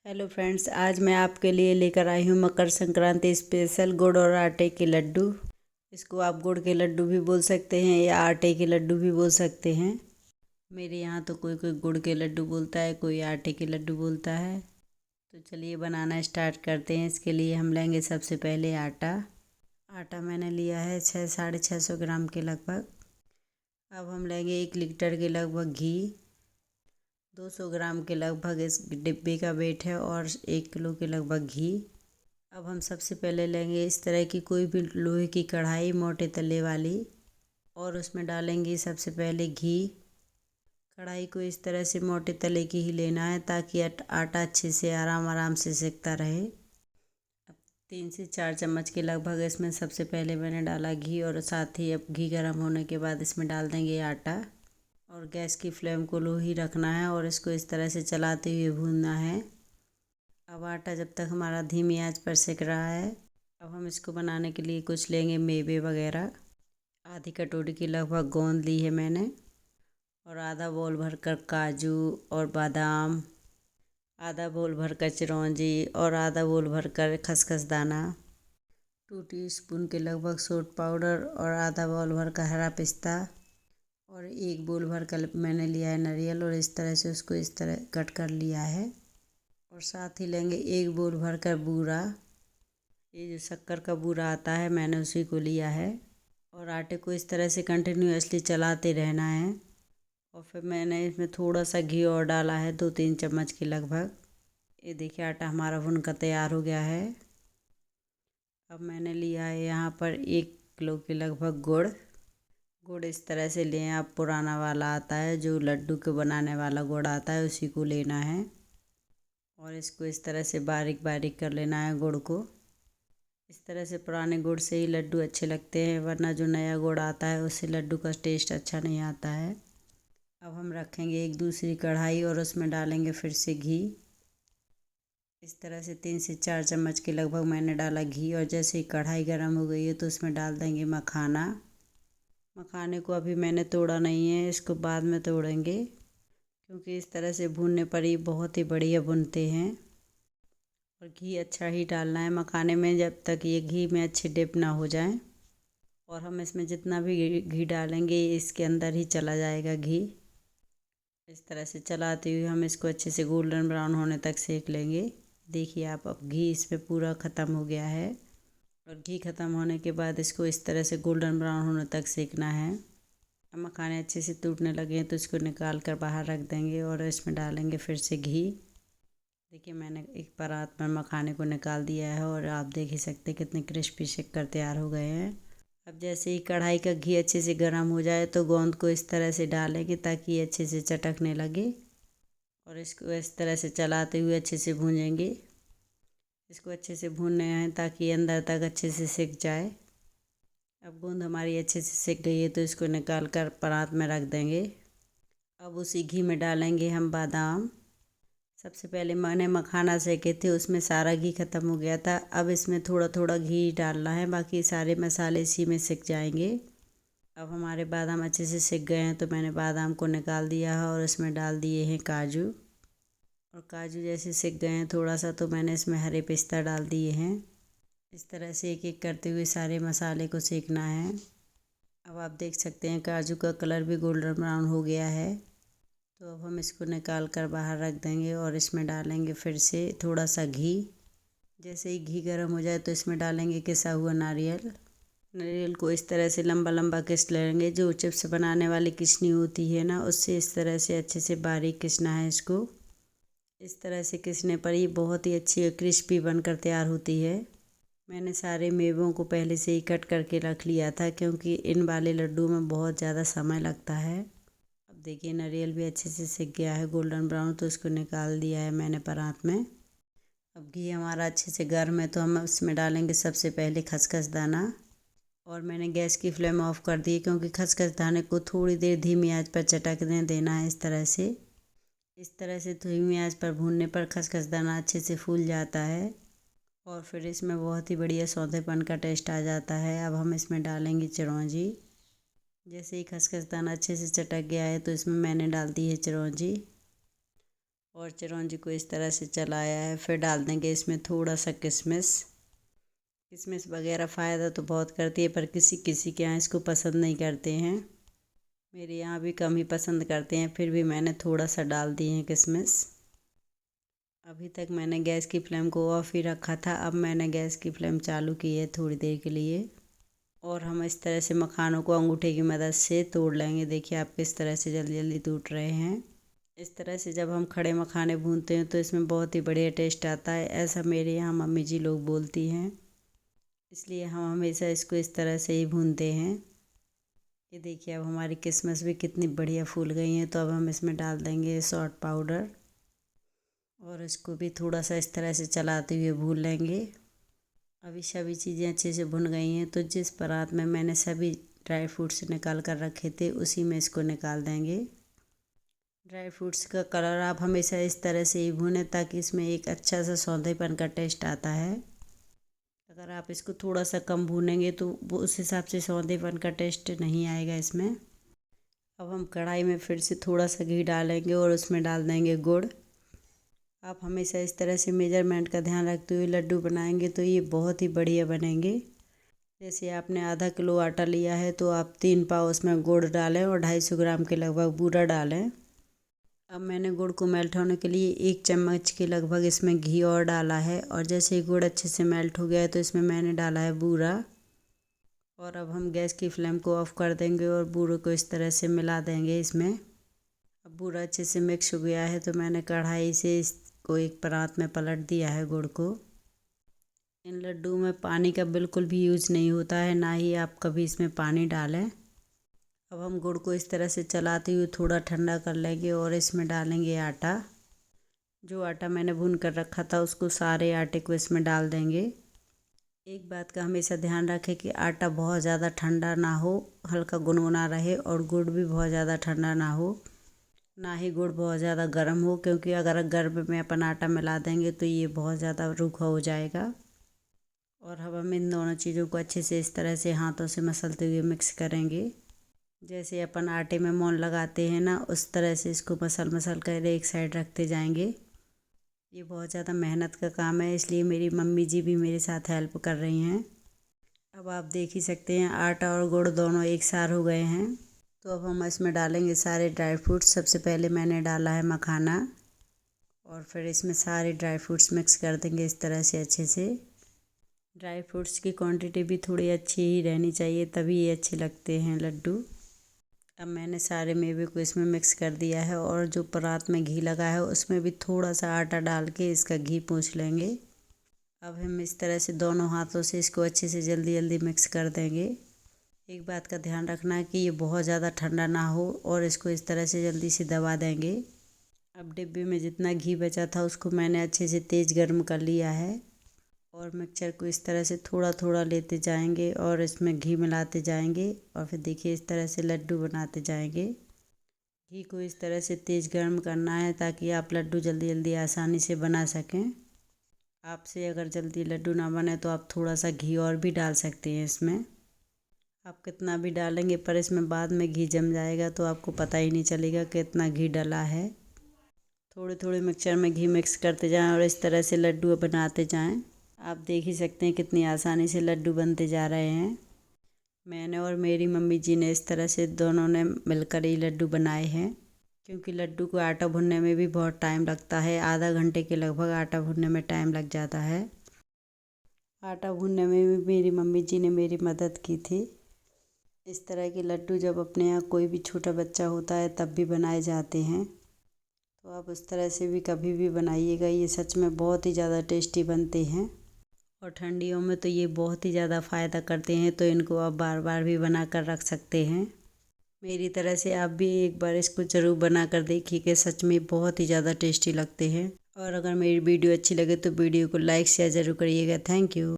Hello friends, आज मैं आपके लिए लेकर आई हूँ मकर संक्रांति स्पेशल गुड़ और आटे के लड्डू। इसको आप गुड़ के लड्डू भी बोल सकते हैं या आटे के लड्डू भी बोल सकते हैं। मेरे यहाँ तो कोई कोई गुड़ के लड्डू बोलता है, कोई आटे के लड्डू बोलता है। तो चलिए बनाना स्टार्ट करते हैं। इसके लिए हम लेंगे सबसे पहले आटा। आटा मैंने लिया है 600-650 ग्राम के लगभग। अब हम लेंगे 1 लीटर के लगभग घी। 200 ग्राम के लगभग इस डिब्बे का वेट है और 1 किलो के लगभग घी। अब हम सबसे पहले लेंगे इस तरह की कोई भी लोहे की कढ़ाई मोटे तले वाली और उसमें डालेंगे सबसे पहले घी। कढ़ाई को इस तरह से मोटे तले की ही लेना है ताकि आटा अच्छे से आराम आराम से सेकता रहे। अब 3 से 4 चम्मच के लगभग इसमें सबसे पहले मैंने डाला घी और साथ ही अब घी गर्म होने के बाद इसमें डाल देंगे आटा और गैस की फ्लेम को लो ही रखना है और इसको इस तरह से चलाते हुए भूनना है। अब आटा जब तक हमारा धीमी आंच पर सिक रहा है, अब हम इसको बनाने के लिए कुछ लेंगे मेवे वगैरह। आधी कटोरी की लगभग गोंद ली है मैंने और आधा बोल भरकर काजू और बादाम, आधा बोल भरकर चिरौंजी और आधा बोल भरकर खसखस दाना, 2 टीस्पून के लगभग सोट पाउडर और आधा बोल भरकर हरा पिस्ता और 1 बोल भर कर मैंने लिया है नारियल और इस तरह से उसको इस तरह कट कर लिया है। और साथ ही लेंगे 1 बोल भर कर बूरा। ये जो शक्कर का बूरा आता है मैंने उसी को लिया है। और आटे को इस तरह से कंटिन्यूअसली चलाते रहना है। और फिर मैंने इसमें थोड़ा सा घी और डाला है, 2-3 चम्मच के लगभग। ये देखिए आटा हमारा भुनकर तैयार हो गया है। अब मैंने लिया है यहाँ पर 1 किलो के लगभग गुड़। गुड़ इस तरह से लें आप, पुराना वाला आता है जो लड्डू के बनाने वाला गुड़ आता है उसी को लेना है। और इसको इस तरह से बारीक बारीक कर लेना है गुड़ को। इस तरह से पुराने गुड़ से ही लड्डू अच्छे लगते हैं, वरना जो नया गुड़ आता है उससे लड्डू का टेस्ट अच्छा नहीं आता है। अब हम रखेंगे एक दूसरी कढ़ाई और उसमें डालेंगे फिर से घी। इस तरह से 3 से 4 चम्मच के लगभग मैंने डाला घी और जैसे ही कढ़ाई गर्म हो गई है तो उसमें डाल देंगे मखाना। मखाने को अभी मैंने तोड़ा नहीं है, इसको बाद में तोड़ेंगे क्योंकि इस तरह से भूनने पर ही बहुत ही बढ़िया भुनते हैं। और घी अच्छा ही डालना है मखाने में जब तक ये घी में अच्छे डिप ना हो जाए। और हम इसमें जितना भी घी डालेंगे इसके अंदर ही चला जाएगा घी। इस तरह से चलाते हुए हम इसको अच्छे से गोल्डन ब्राउन होने तक सेक लेंगे। देखिए आप, अब घी इसमें पूरा ख़त्म हो गया है। और घी ख़त्म होने के बाद इसको इस तरह से गोल्डन ब्राउन होने तक सेकना है। अब मखाने अच्छे से टूटने लगे हैं तो इसको निकाल कर बाहर रख देंगे और इसमें डालेंगे फिर से घी। देखिए मैंने एक परात में मखाने को निकाल दिया है और आप देख ही सकते हैं कितने क्रिस्पी सेक कर तैयार हो गए हैं। अब जैसे ही कढ़ाई का घी अच्छे से गर्म हो जाए तो गोंद को इस तरह से डालेंगे ताकि ये अच्छे से चटकने लगे। और इसको इस तरह से चलाते हुए अच्छे से भूनेंगे। इसको अच्छे से भूनना है ताकि अंदर तक अच्छे से सिक जाए। अब गोंद हमारी अच्छे से सिक गई है तो इसको निकाल कर परात में रख देंगे। अब उसी घी में डालेंगे हम बादाम। सबसे पहले मैंने मखाना सेके थे, उसमें सारा घी ख़त्म हो गया था। अब इसमें थोड़ा थोड़ा घी डालना है, बाकी सारे मसाले इसी में सिक जाएंगे। अब हमारे बादाम अच्छे से सिक गए हैं तो मैंने बादाम को निकाल दिया है और इसमें डाल दिए हैं काजू। और काजू जैसे सिक गए हैं थोड़ा सा तो मैंने इसमें हरे पिस्ता डाल दिए हैं। इस तरह से एक एक करते हुए सारे मसाले को सेकना है। अब आप देख सकते हैं काजू का कलर भी गोल्डन ब्राउन हो गया है। तो अब हम इसको निकाल कर बाहर रख देंगे और इसमें डालेंगे फिर से थोड़ा सा घी। जैसे ही घी गर्म हो जाए तो इसमें डालेंगे किसा हुआ नारियल। नारियल को इस तरह से लंबा लंबा किस लेंगे, जो चिप्स बनाने वाली किसनी होती है ना, उससे इस तरह से अच्छे से बारीक किसना है इसको। इस तरह से किसने पर ही बहुत ही अच्छी क्रिस्पी बनकर तैयार होती है। मैंने सारे मेवों को पहले से ही कट करके रख लिया था क्योंकि इन वाले लड्डू में बहुत ज़्यादा समय लगता है। अब देखिए नारियल भी अच्छे से सिक गया है गोल्डन ब्राउन, तो इसको निकाल दिया है मैंने परात में। अब घी हमारा अच्छे से गर्म है तो हम इसमें डालेंगे सबसे पहले खसखस दाना। और मैंने गैस की फ्लेम ऑफ कर दी क्योंकि खसखस दाने को थोड़ी देर धीमी आंच पर चटकने देना है। इस तरह से धीमी आंच पर भूनने पर खसखस दाना अच्छे से फूल जाता है और फिर इसमें बहुत ही बढ़िया सौंधेपन का टेस्ट आ जाता है। अब हम इसमें डालेंगे चिरौंजी। जैसे ही खसखस दाना अच्छे से चटक गया है तो इसमें मैंने डाल दी है चिरौंजी। और चिरौंजी को इस तरह से चलाया है। फिर डाल देंगे इसमें थोड़ा सा किशमिश। किशमिश वगैरह फ़ायदा तो बहुत करती है, पर किसी किसी के यहाँ इसको पसंद नहीं करते हैं। मेरे यहाँ भी कम ही पसंद करते हैं, फिर भी मैंने थोड़ा सा डाल दिए हैं किशमिश। अभी तक मैंने गैस की फ्लेम को ऑफ ही रखा था, अब मैंने गैस की फ्लेम चालू की है थोड़ी देर के लिए। और हम इस तरह से मखानों को अंगूठे की मदद से तोड़ लेंगे। देखिए आप किस तरह से जल्दी जल्दी टूट रहे हैं। इस तरह से जब हम खड़े मखाने भूनते हैं तो इसमें बहुत ही बढ़िया टेस्ट आता है, ऐसा मेरे यहाँ मम्मी जी लोग बोलती हैं। इसलिए हम हमेशा इसको इस तरह से ही भूनते हैं। ये देखिए अब हमारी किशमिश भी कितनी बढ़िया फूल गई हैं। तो अब हम इसमें डाल देंगे सॉल्ट पाउडर और इसको भी थोड़ा सा इस तरह से चलाते हुए भून लेंगे। अभी सभी चीज़ें अच्छे से भुन गई हैं, तो जिस परात में मैंने सभी ड्राई फ्रूट्स निकाल कर रखे थे उसी में इसको निकाल देंगे। ड्राई फ्रूट्स का कलर आप हमेशा इस तरह से ही भूनें ताकि इसमें एक अच्छा सा सौंधेपन का टेस्ट आता है। अगर आप इसको थोड़ा सा कम भूनेंगे तो वो उस हिसाब से सौंधेपन का टेस्ट नहीं आएगा इसमें। अब हम कढ़ाई में फिर से थोड़ा सा घी डालेंगे और उसमें डाल देंगे गुड़। आप हमेशा इस तरह से मेजरमेंट का ध्यान रखते हुए लड्डू बनाएंगे तो ये बहुत ही बढ़िया बनेंगे। जैसे आपने आधा किलो आटा लिया है तो आप 3 पाव उसमें गुड़ डालें और 250 ग्राम के लगभग बूरा डालें। अब मैंने गुड़ को मेल्ट होने के लिए 1 चम्मच के लगभग इसमें घी और डाला है। और जैसे ही गुड़ अच्छे से मेल्ट हो गया है तो इसमें मैंने डाला है बूरा। और अब हम गैस की फ्लेम को ऑफ कर देंगे और बूरे को इस तरह से मिला देंगे इसमें। अब बूरा अच्छे से मिक्स हो गया है तो मैंने कढ़ाई से इसको एक परात में पलट दिया है गुड़ को। इन लड्डू में पानी का बिल्कुल भी यूज़ नहीं होता है, ना ही आप कभी इसमें पानी डालें। अब हम गुड़ को इस तरह से चलाते हुए थोड़ा ठंडा कर लेंगे और इसमें डालेंगे आटा। जो आटा मैंने भून कर रखा था उसको सारे आटे को इसमें डाल देंगे। एक बात का हमेशा ध्यान रखें कि आटा बहुत ज़्यादा ठंडा ना हो, हल्का गुनगुना रहे, और गुड़ भी बहुत ज़्यादा ठंडा ना हो, ना ही गुड़ बहुत ज़्यादा गर्म हो, क्योंकि अगर गर्म में अपन आटा मिला देंगे तो ये बहुत ज़्यादा रूखा हो जाएगा। और अब हम इन दोनों चीज़ों को अच्छे से इस तरह से हाथों से मसलते हुए मिक्स करेंगे। जैसे अपन आटे में मोन लगाते हैं ना, उस तरह से इसको मसल कर एक साइड रखते जाएंगे। ये बहुत ज़्यादा मेहनत का काम है, इसलिए मेरी मम्मी जी भी मेरे साथ हेल्प कर रही हैं। अब आप देख ही सकते हैं आटा और गुड़ दोनों एक साथ हो गए हैं। तो अब हम इसमें डालेंगे सारे ड्राई फ्रूट्स। सबसे पहले मैंने डाला है मखाना और फिर इसमें सारे ड्राई फ्रूट्स मिक्स कर देंगे इस तरह से अच्छे से। ड्राई फ्रूट्स की क्वांटिटी भी थोड़ी अच्छी ही रहनी चाहिए, तभी ये अच्छे लगते हैं लड्डू। अब मैंने सारे मेवे को इसमें मिक्स कर दिया है और जो परात में घी लगा है उसमें भी थोड़ा सा आटा डाल के इसका घी पोंछ लेंगे। अब हम इस तरह से दोनों हाथों से इसको अच्छे से जल्दी जल्दी मिक्स कर देंगे। एक बात का ध्यान रखना है कि ये बहुत ज़्यादा ठंडा ना हो और इसको इस तरह से जल्दी से दबा देंगे। अब डिब्बे में जितना घी बचा था उसको मैंने अच्छे से तेज़ गर्म कर लिया है और मिक्सचर को इस तरह से थोड़ा थोड़ा लेते जाएंगे और इसमें घी मिलाते जाएंगे और फिर देखिए इस तरह से लड्डू बनाते जाएंगे। घी को इस तरह से तेज़ गर्म करना है ताकि आप लड्डू जल्दी जल्दी आसानी से बना सकें। आपसे अगर जल्दी लड्डू ना बने तो आप थोड़ा सा घी और भी डाल सकते हैं इसमें। आप कितना भी डालेंगे पर इसमें बाद में घी जम जाएगा तो आपको पता ही नहीं चलेगा कि इतना घी डला है। थोड़े थोड़े मिक्सचर में घी मिक्स करते जाएं और इस तरह से लड्डू बनाते जाएं। आप देख ही सकते हैं कितनी आसानी से लड्डू बनते जा रहे हैं। मैंने और मेरी मम्मी जी ने इस तरह से दोनों ने मिलकर ही लड्डू बनाए हैं, क्योंकि लड्डू को आटा भूनने में भी बहुत टाइम लगता है। आधा घंटे के लगभग आटा भूनने में टाइम लग जाता है। आटा भूनने में भी मेरी मम्मी जी ने मेरी मदद की थी। इस तरह के लड्डू जब अपने यहाँ कोई भी छोटा बच्चा होता है तब भी बनाए जाते हैं, तो आप उस तरह से भी कभी भी बनाइएगा। ये सच में बहुत ही ज़्यादा टेस्टी बनते हैं और ठंडियों में तो ये बहुत ही ज़्यादा फ़ायदा करते हैं, तो इनको आप बार बार भी बना कर रख सकते हैं। मेरी तरह से आप भी एक बार इसको ज़रूर बना कर देखिए कि सच में बहुत ही ज़्यादा टेस्टी लगते हैं। और अगर मेरी वीडियो अच्छी लगे तो वीडियो को लाइक शेयर ज़रूर करिएगा। Thank you.